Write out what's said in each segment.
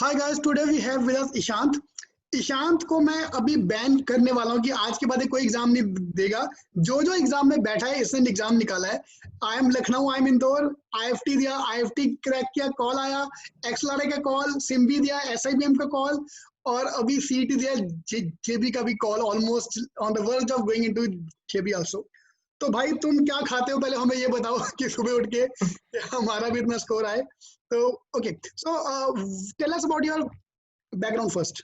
Hi guys, today we have with us Ishant. Ishant को मैं अभी बैन करने वाला हूँ कि आज के बाद ये कोई एग्जाम नहीं देगा। जो जो एग्जाम में बैठा है इसने एग्जाम निकाला है। I am Lucknow, I am Indore, IFT दिया, आईएफटी क्रैक किया, कॉल आया, एक्सलारे का कॉल, सिम्बी दिया, एसआईबीएम का कॉल, और अभी सीईटी दिया, जेबी का भी call, almost on the verge of going into JB also. तो भाई तुम क्या खाते हो, पहले हमें ये बताओ कि सुबह उठ के हमारा भी इतना स्कोर आए। तो okay, so tell us about your background first.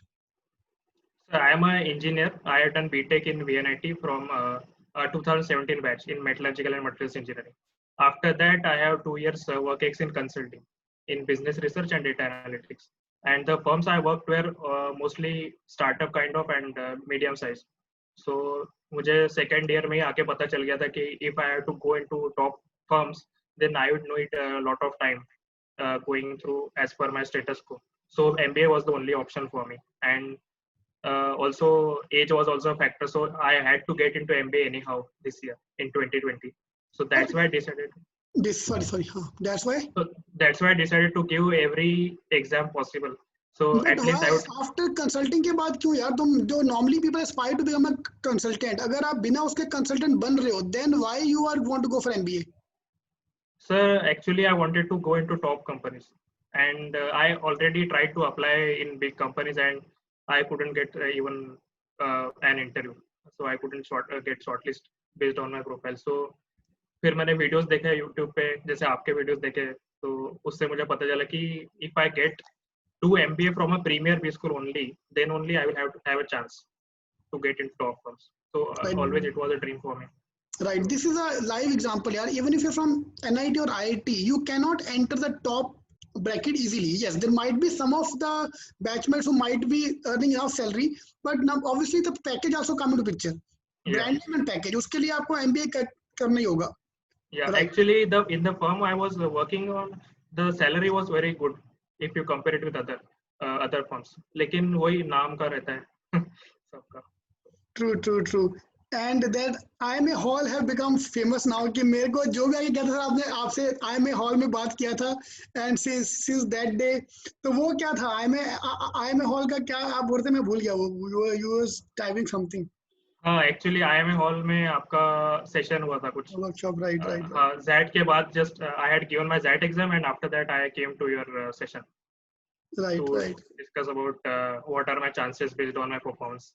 So I am an engineer. I have done BTech in VNIT from 2017 batch in metallurgical and materials engineering. After that, I have 2 years work ex in consulting in business research and data analytics. And the firms I worked were mostly startup kind of and medium size. So मुझे second year में ही आके पता चल गया था कि if I have to go into top firms, then I would need a lot of time going through as per my status quo. So MBA was the only option for me, and also age was also a factor. So I had to get into MBA anyhow this year in 2020. So that's why I decided. That's why. So that's why I decided to give every exam possible. So But at least why I would. after consulting के बाद क्यों यार, तुम जो normally people aspire to become a consultant, अगर आप बिना उसके consultant बन रहे हो, then why you are want to go for MBA? Sir, actually I wanted to go into top companies, and I already tried to apply in big companies, and I couldn't get even an interview. So I couldn't get shortlist based on my profile. So फिर मैंने videos देखे YouTube पे, जैसे आपके videos देखे, तो उससे मुझे पता चला कि if I get to MBA from a premier B school only, then only I will have a chance to get in top firms. So always it was a dream for me. Right, this is a live example यार. Even if you're from NIT or IIT, you cannot enter the top bracket easily. Yes, there might be some of the batchmates who might be earning enough salary, but now obviously the package also come into picture. Yeah. Brand name and package, उसके लिए आपको MBA करना ही होगा. Yeah, Right. actually in the firm I was working on, the salary was very good if you compare it with other firms. लेकिन वही नाम का रहता है सबका. True. And that IMA Hall have become famous now कि मेरे को जो भी आगे कहता था, आपने आपसे IMA Hall में बात किया था, and since that day, तो वो क्या था IMA Hall का, क्या आप बोलते, मैं भूल गया वो, you was typing something. हाँ, एक्चुअली IMA हॉल में आपका सेशन हुआ था कुछ वर्कशॉप. राइट. हाँ, ZAT के बाद just I had given my ZAT exam, and after that I came to your session to discuss about what are my chances based on my performance.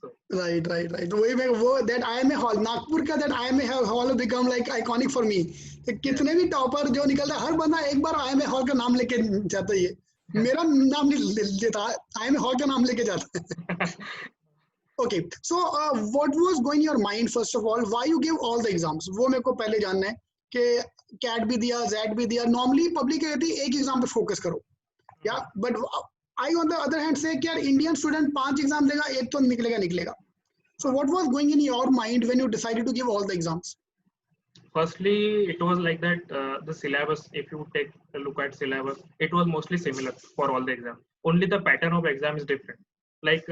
So, right. वही मैं वो that IMA Hall, Nagpur का that IMA Hall become like iconic for me. कितने भी topper जो निकलता है, हर बंदा एक बार IMA Hall का नाम लेके जाता है. मेरा नाम नहीं लेता, IMA Hall का नाम लेके जाता है. Okay, so what was going in your mind first of all? Why you give all the exams? वो मेरे को पहले जानना है कि CAT भी दिया, ZAT भी दिया. Normally पब्लिक कहती है एक एग्जाम पे फोकस करो, या but I on the other hand से कि यार इंडियन स्टूडेंट 5 एग्जाम देगा, एक तो निकलेगा. So what was going in your mind when you decided to give all the exams? Firstly, it was like that the syllabus, if you take a look at syllabus, it was mostly similar for all the exams. Only the pattern of exam is different. Like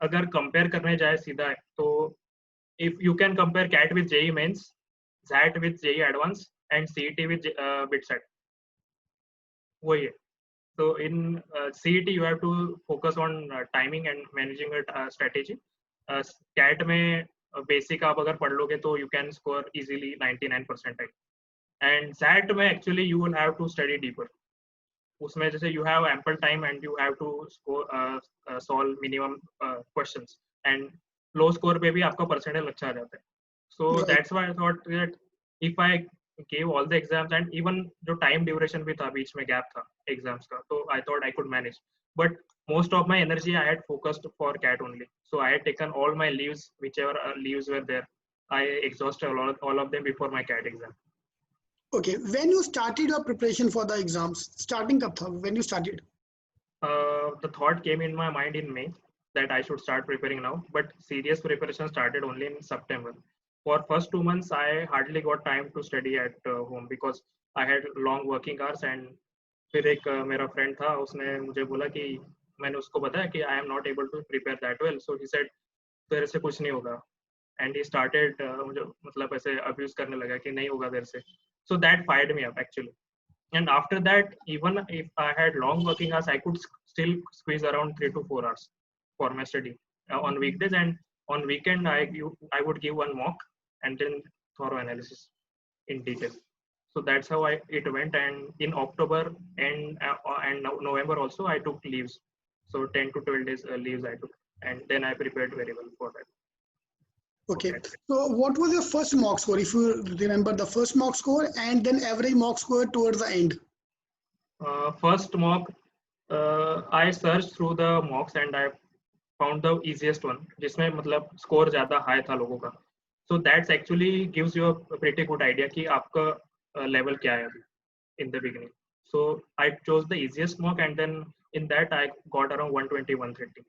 अगर compare करने जाए सीधा, तो if you can compare CAT with JEE Mains, ZAT with JEE Advanced, and CET with BITSAT. वही है. So in CET you have to focus on timing and managing a strategy. CAT में basic आप अगर पढ़ लोगे तो you can score easily 99%. And ZAT में actually you will have to study deeper. उसमें जैसे you have ample time and you have to score solve minimum questions, and low score पे भी आपका percentage अच्छा आ जाता है. So Right. that's why I thought that if I gave all the exams, and even जो time duration भी था, बीच में gap था exams का, so I thought I could manage. But most of my energy I had focused for CAT only. So I had taken all my leaves, whichever leaves were there. I exhausted all of them before my CAT exam. Okay, when you started your preparation for the exams, starting कब था, when you started? The thought came in my mind in May that I should start preparing now, but serious preparation started only in September. For first 2 months, I hardly got time to study at home because I had long working hours. And फिर एक मेरा friend था, उसने मुझे बोला कि मैंने उसको बताया कि I am not able to prepare that well. So he said तेरे से कुछ नहीं होगा. And he started मुझे मतलब ऐसे abuse करने लगा कि नहीं होगा तेरे से. So that fired me up actually. And after that, even if I had long working hours, I could still squeeze around 3 to 4 hours for my study on weekdays, and on weekend I would give one mock and then thorough analysis in detail. So that's how it went. And in October and November also I took leaves. So 10 to 12 days leaves I took, and then I prepared very well for that. Okay. So what was your first mock score, if you remember the first mock score and then average mock score towards the end? First mock, I searched through the mocks and I found the easiest one, जिसमें मतलब score ज़्यादा high था लोगों का. So that's actually gives you a pretty good idea कि आपका level क्या है अभी in the beginning. So I chose the easiest mock, and then in that I got around 120, 130.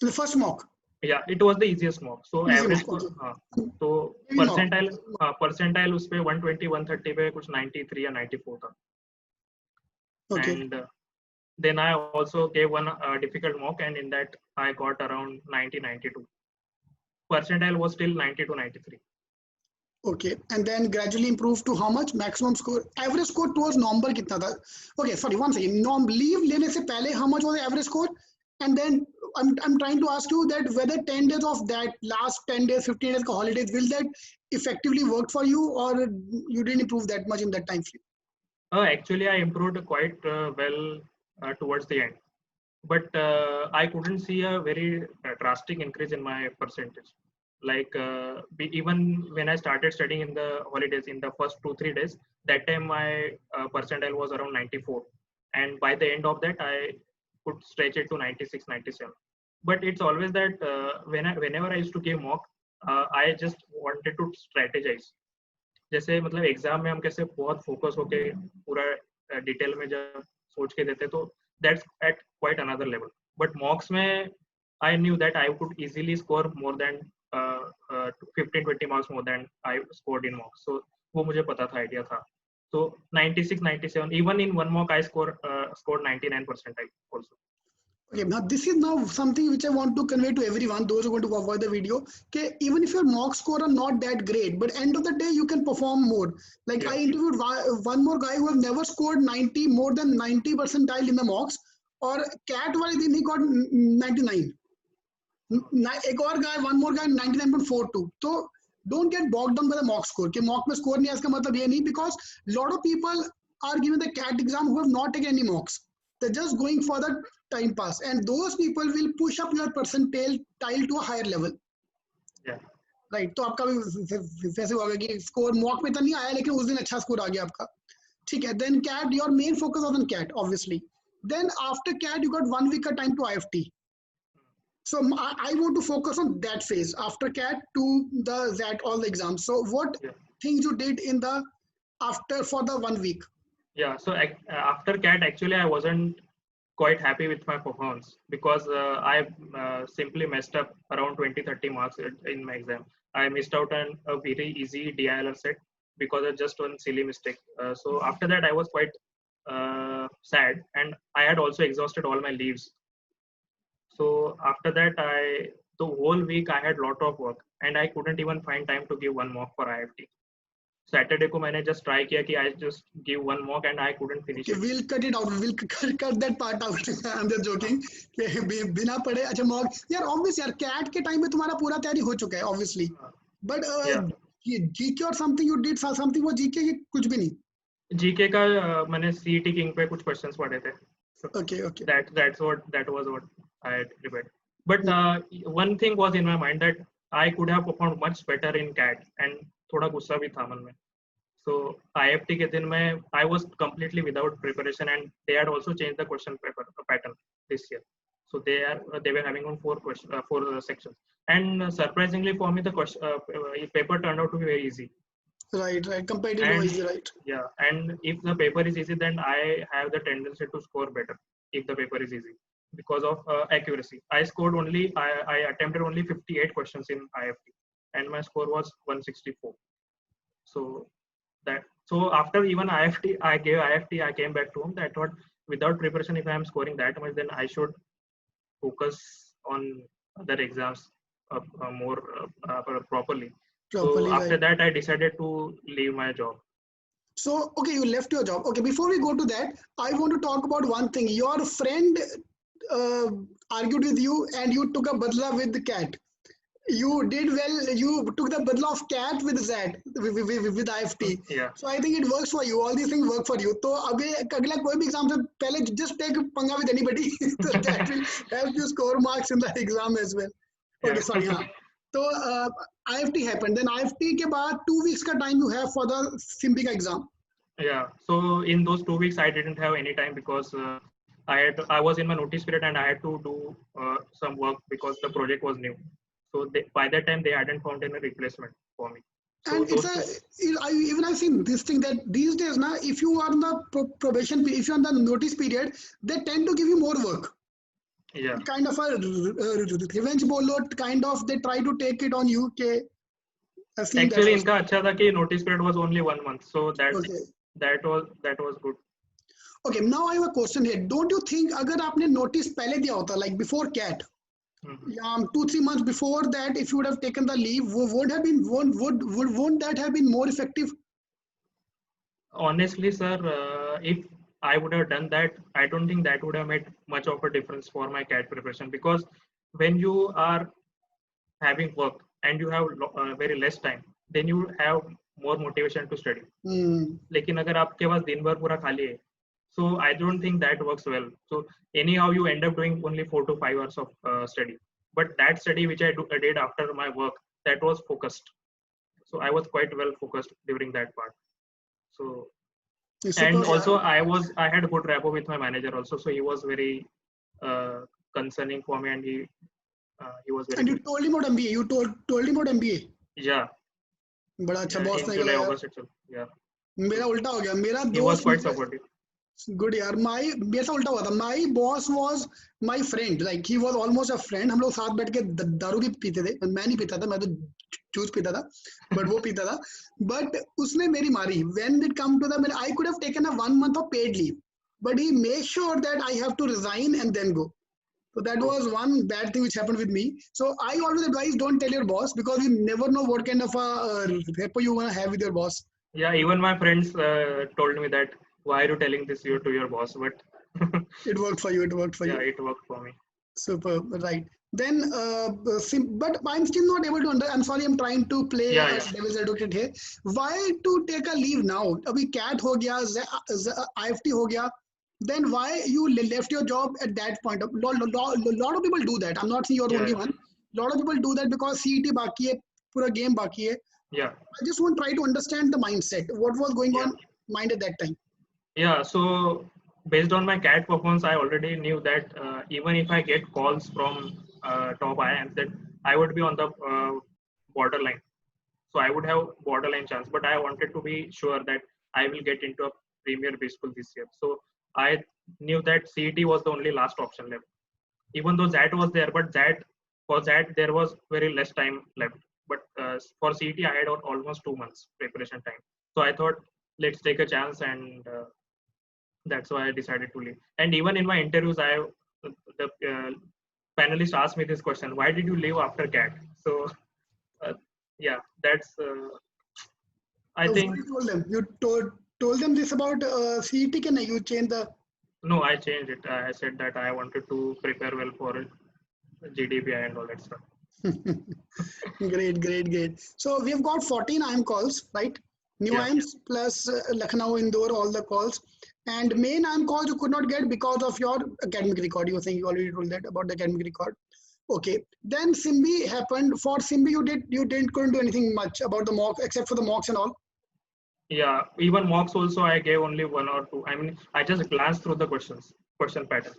The first mock. Yeah, it was the easiest mock. So Easy average mock, score, okay. हाँ, तो Maybe mock. percentile उस पे 120, 130 पे कुछ 93 या 94 था. Okay. And then I also gave one difficult mock, and in that I got around 90, 92. Percentile was still 90 to 93. Okay, and then gradually improved to how much? Maximum score, average score towards number कितना था? Okay, sorry, one second. Leave लेने से पहले how much was the average score? And then I'm trying to ask you that whether 10 days of that last 10 days, 15 days holidays, will that effectively work for you, or you didn't improve that much in that time frame? Actually, I improved quite well towards the end, but I couldn't see a very drastic increase in my percentage. Like even when I started studying in the holidays in the first 2-3 days, that time my percentile was around 94, and by the end of that I could stretch it to 96, 97. But it's always that whenever I used to give mock, I just wanted to strategize. जैसे मतलब exam में हम कैसे बहुत focus होके पूरा detail में जब सोच के देते तो that's at quite another level. But mocks में I knew that I could easily score more than 15-20 marks more than I scored in mocks. So वो मुझे पता था, आइडिया था. So 96, 97, even in one mock I scored 99% also. Okay, now this is now something which I want to convey to everyone, those who are going to watch the video. Okay, even if your mock score are not that great, but end of the day you can perform more. Like Yeah. I interviewed one more guy who has never scored 90, more than 90 percentile in the mocks, or CAT वाले दिन he got 99. एक और guy, one more guy 99.42. So don't get bogged down by the mock score. कि mock में score नहीं है इसका मतलब ये नहीं, because lot of people are giving the CAT exam who have not taken any mocks. They're just going for the time pass, and those people will push up your percentile to a higher level. Yeah. Right. तो आपका भी वैसे होगा कि score mock में तो नहीं आया, लेकिन उस दिन अच्छा स्कोर आ गया आपका. ठीक है. Then CAT, your main focus was on CAT, obviously. Then after CAT, you got 1 week of time to IFT. So I want to focus on that phase after CAT to that all the exams. So what things you did in the after for the 1 week? Yeah. So after CAT, actually, I wasn't quite happy with my performance because I simply messed up around 20-30 marks in my exam. I missed out on a very easy DILR set because of just one silly mistake. So after that, I was quite sad, and I had also exhausted all my leaves. So after that, the whole week I had a lot of work, and I couldn't even find time to give one mock for IFT. Saturday को मैंने just try किया कि I just give one mock, and I couldn't finish it. We'll cut it out. We'll cut that part out. I'm just joking. बिना पढ़े अच्छा mock. यार obvious यार CAT के time में तुम्हारा पूरा तैयारी हो चुका है obviously. But GK or something you did something वो GK के कुछ भी नहीं. GK का मैंने CET King पे कुछ questions पढ़े थे. So okay. That was what I had prepared. But one thing was in my mind that I could have performed much better in CAT, and थोड़ा गुस्सा भी था मन में. So IFT के दिन में I was completely without preparation, and they had also changed the question paper pattern this year. So they were having on 4 sections, and surprisingly for me the paper turned out to be very easy. Right. Comparatively easy, right? Yeah, and if the paper is easy, then I have the tendency to score better if the paper is easy because of accuracy. I attempted only 58 questions in IFT, and my score was 164. So after even IFT, I came back to home. I thought without preparation, if I am scoring that much, then I should focus on other exams more properly. So after that, I decided to leave my job. So, okay, you left your job. Okay, before we go to that, I want to talk about one thing. Your friend uh, argued with you and you took a badla with the cat. You did well. You took the badla of cat with Z, with IFT. Yeah. So I think it works for you. All these things work for you. तो अभी अगला कोई भी exam से पहले just take पंगा with anybody. So that will help you score marks in the exam as well. Yeah. Okay, sorry, हाँ. तो IFT happened. Then IFT के बाद 2 weeks का time you have for the Simbi का exam. Yeah. So in those 2 weeks, I didn't have any time because I was in my notice period and I had to do some work because the project was new. So by that time, they hadn't found any replacement for me. So And it's even I've seen this thing that these days now, if you are in the probation, if you're on the notice period, they tend to give you more work. Yeah. Kind of a revenge bolo, kind of they try to take it on you. I've seen Actually, that इनका अच्छा था कि notice period was only 1 month, so okay. that was good. Okay, now I have a question here. Don't you think अगर आपने notice पहले दिया होता, like before CAT, 2-3 months before that, if you would have taken the leave, won't that have been more effective? Honestly, sir, if I would have done that, I don't think that would have made much of a difference for my CAT preparation, because when you are having work and you have very less time, then you have more motivation to study. लेकिन अगर आपके पास दिन भर पूरा खाली है, so I don't think that works well. So anyhow, you end up doing only 4 to 5 hours of study. But that study which I did after my work, that was focused. So I was quite well focused during that part. So and also I had a good rapport with my manager also, so he was very concerning for me, and he was very. And you good. told him about MBA. You told him about MBA. Yeah. बड़ा अच्छा boss in July, August itself. Yeah. मेरा उल्टा हो गया. मेरा He was quite supportive. Good यार. मेरे साथ उल्टा हुआ था. My boss was my friend. Like he was almost a friend. हम लोग साथ बैठ के दारू भी पीते थे. मैं नहीं पीता था. मैं तो जूस पीता था. But वो पीता था. But उसने मेरी मारी. When it come to the, I could have taken a 1 month of paid leave. But he made sure that I have to resign and then go. So that was one bad thing which happened with me. So I always advise, don't tell your boss, because you never know what kind of a rapport you want to have with your boss. Yeah, even my friends told me that, why are you telling this to your boss? But it worked for you. It worked for you. Yeah, it worked for me. Super, right. Then, but I'm still not able to I'm sorry, I'm trying to play devil's advocate here. Why to take a leave now? Abhi CAT ho gaya, IFT ho gaya. Then why you left your job at that point? A lot of people do that. I'm not saying you're the only one. A lot of people do that because CET baki hai, pura game baki hai. Yeah. I just want to try to understand the mindset. What was going on mind at that time? Yeah. So based on my CAT performance, I already knew that even if I get calls from top IIMs, that I would be on the borderline. So I would have borderline chance, but I wanted to be sure that I will get into a premier B school this year. So I knew that CET was the only last option left. Even though ZAT was there, but for ZAT there was very less time left. But for CET I had almost 2 months preparation time. So I thought, let's take a chance, and that's why I decided to leave. And even in my interviews, the panelist asked me this question: why did you leave after CAT? So yeah, that's I think. You told them this about CET, can you change the? No, I changed it. I said that I wanted to prepare well for GDPI and all that stuff. Great. So we've got 14 IIM calls, right? New IIMs plus Lucknow, Indore, all the calls. And main IIM calls you could not get because of your academic record. You were saying you already told that about the academic record. Okay. Then Simbi happened. For Simbi, couldn't do anything much about the mock, except for the mocks and all. Yeah, even mocks also I gave only 1 or 2. I mean, I just glanced through the question pattern.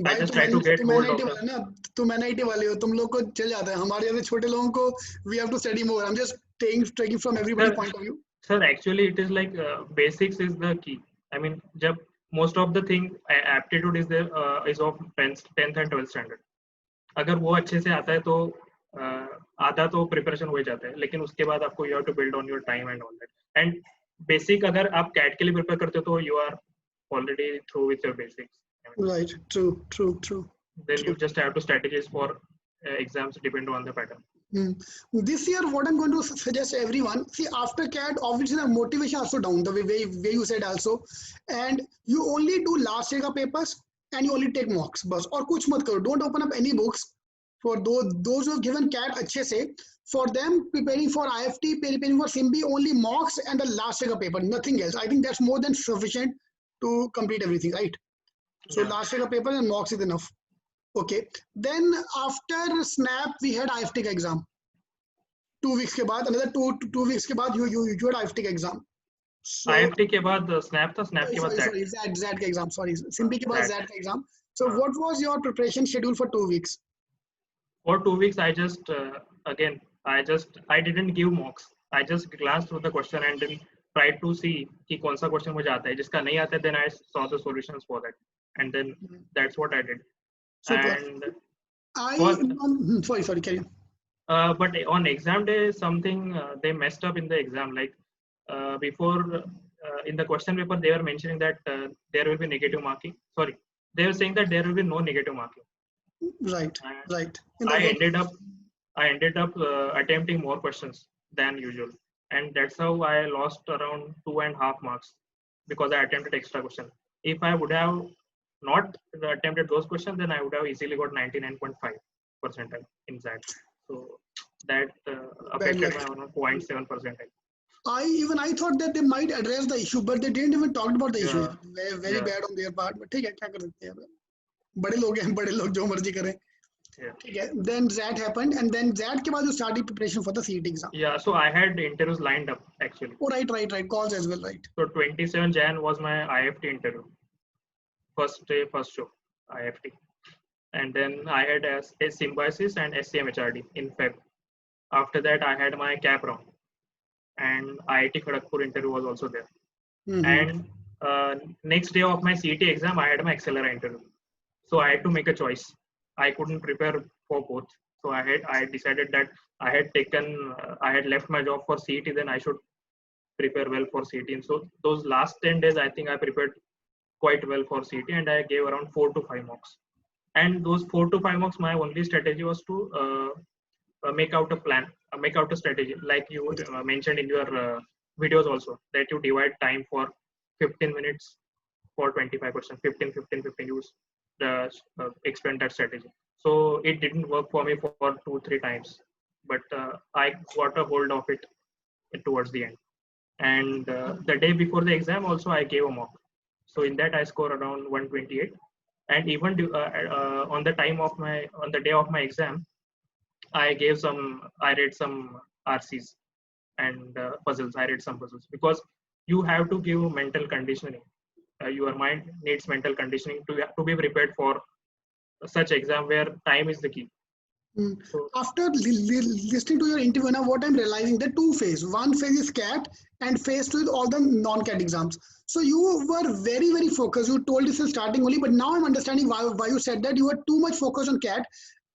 I just tried to get hold of them. तुम NIT वाले हो, तुम लोग को चल जाता है. हमारे जैसे छोटे लोगों को we have to study more. I'm just taking from everybody's point of view. Sir, actually it is like basics is the key. I mean, जब most of the thing aptitude is there is of 10th and 12th standard. अगर वो अच्छे से आता है तो आधा तो प्रिपरेशन हो जाता है, लेकिन उसके बाद आपको you have to build on your time and all that. And basic अगर आप CAT के लिए प्रिपेयर करते हो तो you are already through with your basics. Right. True. Then you just have to strategize for exams depending on the pattern. This year, what I'm going to suggest everyone, see, after CAT, obviously the motivation also down, the way you said also, and you only do last year ka papers and you only take mocks, bas, or kuch mat karo. Don't open up any books. For those who have given CAT अच्छे से, for them preparing for IFT, preparing for SIMB, only mocks and the last year ka paper, nothing else. I think that's more than sufficient to complete everything, right? So Yeah. last year ka paper and mocks is enough. Okay. Then after SNAP, we had IFT ka exam. 2 weeks के बाद, another two weeks के बाद you had IFT का exam. So IFT के बाद snap था, snap के बाद sorry, ZAT का exam, sorry, SIMB के बाद ZAT का exam. So what was your preparation schedule for 2 weeks? For 2 weeks, I just again I didn't give mocks. I just glanced through the question and then tried to see कि कौन सा question मुझे आता है. जिसका नहीं आता है, then I saw the solutions for that, and then that's what I did. Super. And sorry, carry on. but on exam day, something they messed up in the exam. Like before, in the question paper, they were mentioning that there will be negative marking. Sorry, they were saying that there will be no negative marking. Right, And right. I ended up attempting more questions than usual, and that's how I lost around 2.5 marks because I attempted extra question. If I would have not attempted those questions, then I would have easily got 99.5 percentile in that. So that affected my 0.7 percentile. I thought that they might address the issue, but they didn't even talk about the issue. Very bad on their part. But ठीक है, क्या कर सकते हैं? बड़े लोग हैं, बड़े लोग जो मर्जी करें. ठीक है. Then that happened, and then that के बाद you started preparation for the CET exam. Yeah, so I had interviews lined up actually. Oh, right. Calls as well, right. So 27 Jan was my IFT interview. First day, first show, IFT. And then I had a Symbiosis and SCM-HRD in Feb. After that, I had my CAP round. And IIT Kharagpur interview was also there. And next day of my CET exam, I had my Accelera interview. So I had to make a choice. I couldn't prepare for both. So I decided that I had left my job for CET, then I should prepare well for CET. And so those last 10 days, I think I prepared quite well for CET, and I gave around 4 to 5 mocks. And those 4 to 5 mocks, my only strategy was to make out a plan, make out a strategy, like you mentioned in your videos also, that you divide time for 15 minutes for 25%, 15, you explain that strategy. So it didn't work for me for 2-3 times, but I got a hold of it towards the end. And the day before the exam also, I gave a mock. So in that I scored around 128. And even on the day of my exam, I read some RCs and puzzles. I read some puzzles because you have to give mental conditioning. Your mind needs mental conditioning to be prepared for such exam where time is the key. So, after listening to your interview, now what I'm realizing, the two phases. One phase is CAT and phase 2 is all the non-CAT exams. So you were very, very focused. You told this in starting only, but now I'm understanding why you said that. You were too much focused on CAT.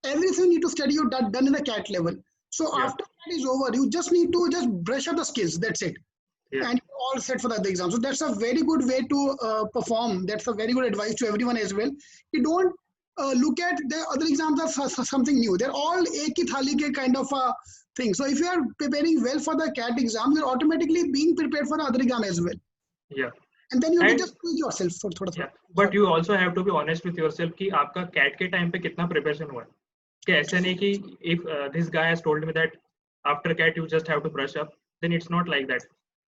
Everything you need to study, you done in the CAT level. So after that is over, you just need to just brush up the skills. That's it. And you're all set for the other exam. So that's a very good way to perform. That's a very good advice to everyone as well. You don't look at the other exams as something new. They're all ek hi thali ke kind of a thing. So if you are preparing well for the CAT exam, you're automatically being prepared for the other exam as well. Yeah. And then you can just tweak yourself for thoda. Yeah. But you also have to be honest with yourself कि आपका CAT के time पे कितना preparation हुआ है. कि ऐसा नहीं कि if this guy has told me that after CAT you just have to brush up, then it's not like that.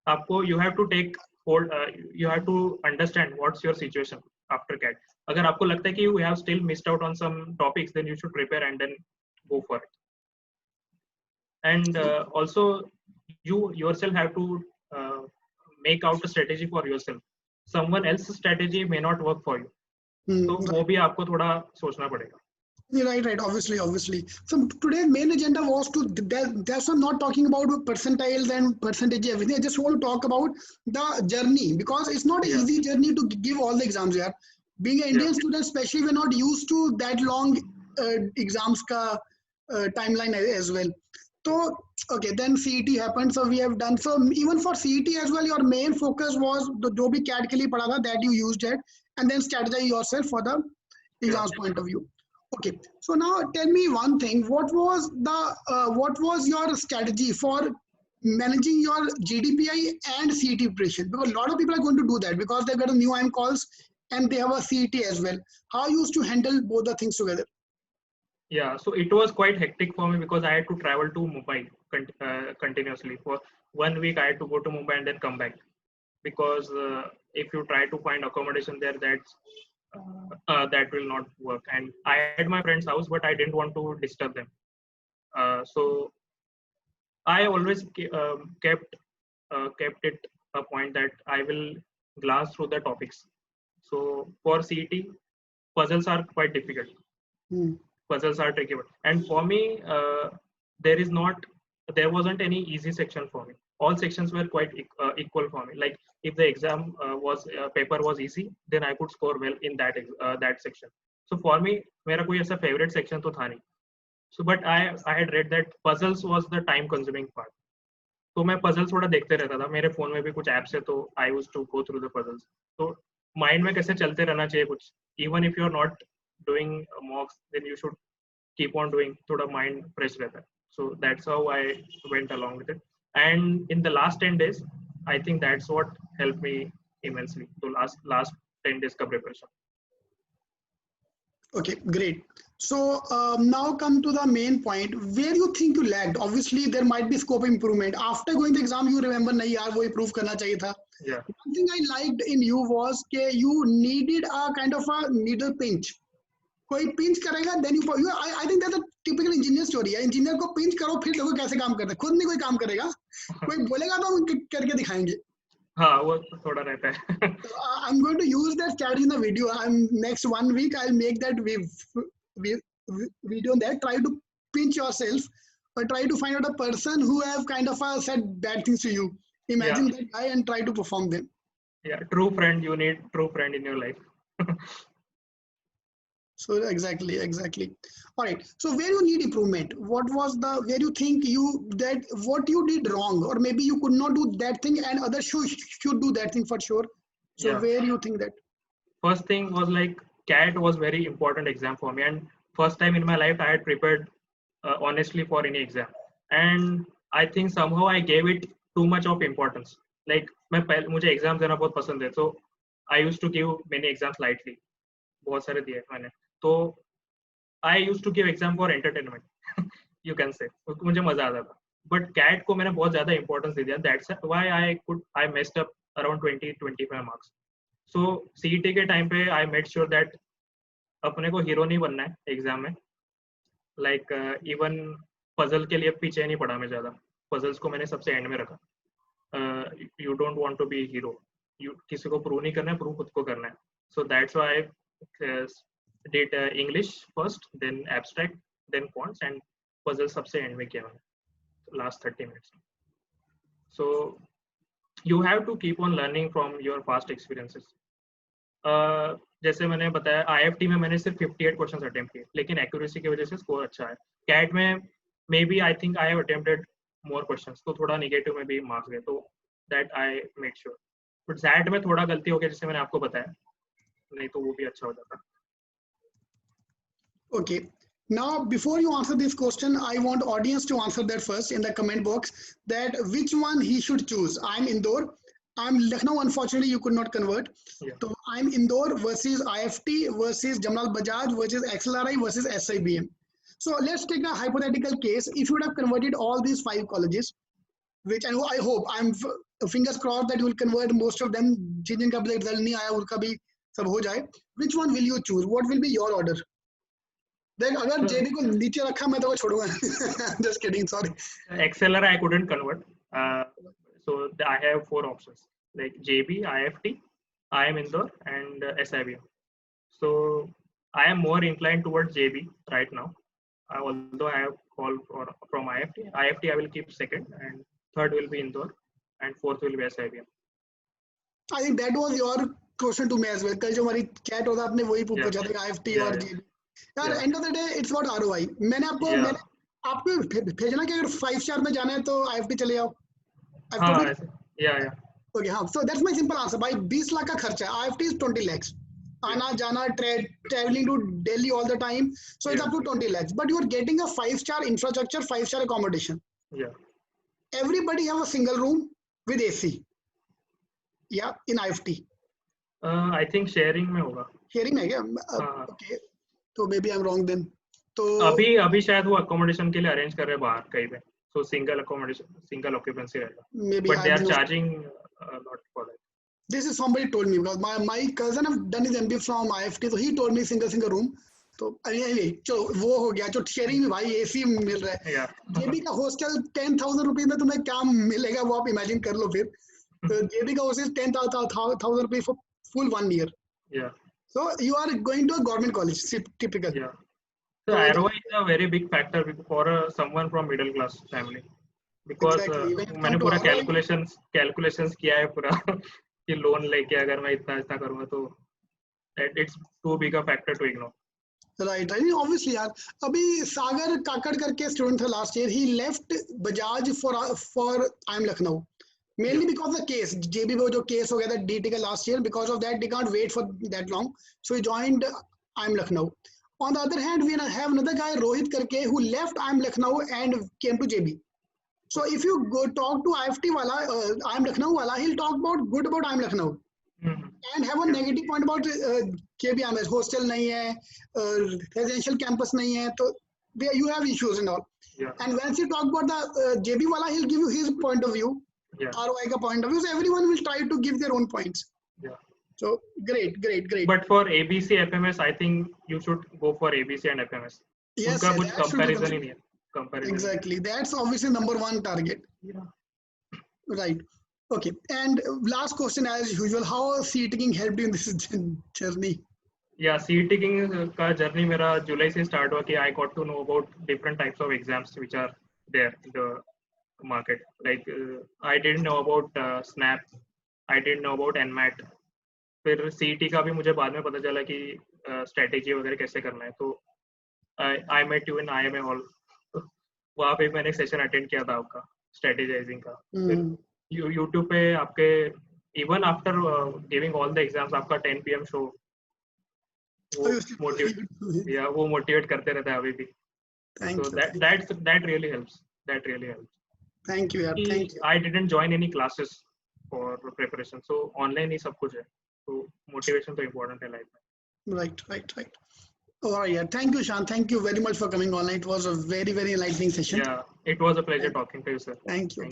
आपको you have to take hold, you have to understand what's your situation after CAT. अगर आपको लगता है कि you have still missed out on some topics, then you should prepare and then go for it. And also you yourself have to make out a strategy for yourself. Someone else's strategy may not work for you. So वो भी आपको थोड़ा सोचना पड़ेगा. Right. Obviously. So today's main agenda was to, that's I'm not talking about percentiles and percentage everything. I just want to talk about the journey, because it's not an easy journey to give all the exams here. Being an Indian student, especially, we're not used to that long exams ka timeline as well. So okay, then CET happened. So we have done. So even for CET as well, your main focus was the jo bhi CAT ke liye padha tha, that you used it, and then strategize yourself for the exams point of view. Okay, so now tell me one thing. What was your strategy for managing your GDPI and CET preparation? Because a lot of people are going to do that because they've got a new IM calls and they have a CET as well. How you used to handle both the things together? Yeah, so it was quite hectic for me because I had to travel to Mumbai continuously. For 1 week, I had to go to Mumbai and then come back because if you try to find accommodation there, that will not work. And I had my friend's house, but I didn't want to disturb them. So I always kept it a point that I will glance through the topics. So for CET, puzzles are quite difficult. Puzzles are tricky, and for me, there wasn't any easy section for me. All sections were quite equal for me. Like if the exam paper was easy, then I could score well in that section. So for me, मेरा कोई ऐसा favorite section तो था नहीं. So but I had read that puzzles was the time consuming part. तो मैं puzzles थोड़ा देखते रहता था. मेरे phone में भी कुछ apps है तो I used to go through the puzzles. तो mind में कैसे चलते रहना चाहिए कुछ. Even if you're not doing mocks, then you should keep on doing. थोड़ा mind fresh रहता है. So that's how I went along with it. And in the last 10 days, I think that's what helped me immensely. So last 10 days का preparation. Okay, great. So now come to the main point. Where you think you lagged? Obviously, there might be scope improvement. After going the exam, you remember, नहीं यार वो improve करना चाहिए था. Yeah. One thing I liked in you was that you needed a kind of a needle pinch. कोई pinch करेगा, then I think that's a typical engineer story है. Engineer को pinch करो, फिर देखो कैसे काम करता है. खुद नहीं कोई काम करेगा. कोई बोलेगा तो हम करके दिखाएंगे. हाँ वो थोड़ा रहता है. I'm going to use that strategy in the video. Next 1 week I'll make that video on that. Try to pinch yourself, or try to find out a person who have kind of said bad things to you. Imagine that guy and try to perform them. Yeah, true friend. You need true friend in your life. So exactly. All right. So where you need improvement? What was where you think what you did wrong, or maybe you could not do that thing and others should do that thing for sure. So Yeah. where you think that? First thing was like CAT was very important exam for me, and first time in my life I had prepared honestly for any exam, and I think somehow I gave it too much of importance. Like मुझे exam देना बहुत पसंद है, so I used to give many exams lightly. बहुत सारे दिए मैंने. तो I used to give exam for entertainment. You can say. मुझे मजा आता था. But CAT को मैंने बहुत ज़्यादा importance दे दिया. That's why I messed up around 20-25 marks. So CET के time पे I made sure that अपने को hero नहीं बनना है exam में. Like even puzzle के लिए पीछे नहीं पड़ा मैं ज़्यादा. Puzzles को मैंने सबसे end में रखा. You don't want to be hero. किसी को prove नहीं करना है, prove खुद को करना है. So that's why I did English first, then abstract, then quants, and puzzle सबसे end में किया मैंने last 30 minutes. So you have to keep on learning from your past experiences. जैसे मैंने बताया IFT में मैंने सिर्फ 58 क्वेश्चंस अटेम्प्ट किए, लेकिन एक्यूरेसी की वजह से स्कोर अच्छा है. CAT में maybe I think I have attempted more questions, तो थोड़ा नेगेटिव में भी मार्क्स गए, तो that I made sure. But ZAT में थोड़ा गलती हो गई, जैसे मैंने आपको बताया, नहीं तो वो भी अच्छा हो जाता. Okay. Now, before you answer this question, I want audience to answer that first in the comment box, that which one he should choose. I'm Indore. I'm Lucknow. Unfortunately, you could not convert. Yeah. So I'm Indore versus IFT versus Jamal Bajaj versus XLRI versus SIBM. So let's take a hypothetical case. If you would have converted all these 5 colleges, which I hope, I'm fingers crossed that you will convert most of them. जिनका result नहीं आया उनका भी सब हो जाए. Which one will you choose? What will be your order? देख अगर JB को नीचे रखा मैं तो छोड़ूंगा. Just kidding, sorry. XLR I couldn't convert. So I have 4 options like JB, IFT, IIM Indore, and SIBM. So I am more inclined towards JB right now. Although I have called from IFT. IFT I will keep second, and third will be Indore, and fourth will be SIBM. I think that was your question to me as well. कल जो हमारी chat होता आपने वही पूछा था IFT और JB. यार end of the day it's about ROI. मैंने आपको भेजना कि अगर 5 स्टार में जाना है तो IFT चले जाओ. Yeah. Okay, हाँ. So that's my simple answer. भाई 20 लाख का खर्चा है. IFT is 20 lakhs. Aana jana, traveling to Delhi all the time. So it's Yeah. up to 20 lakhs. But you are getting a 5-star infrastructure, 5-star accommodation. Yeah. Everybody have a single room with AC. Yeah, in IFT. I think sharing में होगा. Sharing है क्या? हाँ. Okay. So maybe I'm wrong then. तो अभी शायद वो accommodation के लिए arrange कर रहे हैं बाहर कहीं पे. So single accommodation, single occupancy रहेगा. maybe But I they are don't know. charging a lot for that. This is somebody told me because my cousin have done his MBA from IFT, so he told me single room. तो anyway, चलो वो हो गया. जो sharing में भाई AC मिल रहा है. Yeah. जेबी का हॉस्टल 10,000 रुपीज में तुम्हें क्या मिलेगा वो आप इमेजिन कर लो फिर. जेबी का hostel 10,000 rupees for full 1 year. Yeah. So you are going to a government college, typical. Yeah. So ROI is a very big factor for someone from middle class family. Because Exactly. When it मैंने come to पूरा ROI, calculations किया है पूरा कि loan लेके अगर मैं इतना करूँगा तो it's too big a factor to ignore. right. I mean, obviously यार. अभी सागर काकड़ करके स्टूडेंट था last year. He left Bajaj for IIM Lucknow. Mainly because the case, JB वो जो केस हो गया था DT का last year, because of that they can't wait for that long, so he joined IIM Lucknow. On the other hand, we have another guy Rohit karke who left IIM Lucknow and came to JB. So if you go talk to IFT wala, IIM Lucknow wala, he'll talk about good about IIM Lucknow and have a negative point about JB IIMS. Hostel नहीं है, residential campus नहीं है, तो there you have issues and all. Yeah. And once you talk about the JB wala, he'll give you his point of view. Yeah. ROI का point of view, so everyone will try to give their own points. Yeah. So great. But for ABC, FMS, I think you should go for ABC and FMS. Yes, उनका कुछ that should be comparison he the- नहीं है. Comparison. Exactly. That's obviously number one target. Yeah. Right. Okay. And last question as usual, how has seating helped you in this journey? Yeah, seat taking का journey मेरा जुलाई से start हुआ कि I got to know about different types of exams which are there in the market. Like I didn't know about SNAP, I didn't know about NMAT. फिर CET का भी मुझे बाद में पता चला कि strategy वगैरह कैसे करना है. तो I met you in IMA hall. वहाँ पे मैंने एक सेशन अटेंड किया था आपका strategizing का. फिर YouTube पे आपके even after giving all the exams आपका 10 PM show वो मोटिवेट करते रहता है अभी भी. So that really helps. That really helps. Thank you, yaar. Thank you. I didn't join any classes for preparation, so online ही सब कुछ है. So motivation तो important है life में. Right. All right, yeah. Thank you, Shan. Thank you very much for coming online. It was a very enlightening session. Yeah, it was a pleasure talking to you, sir. Thank you.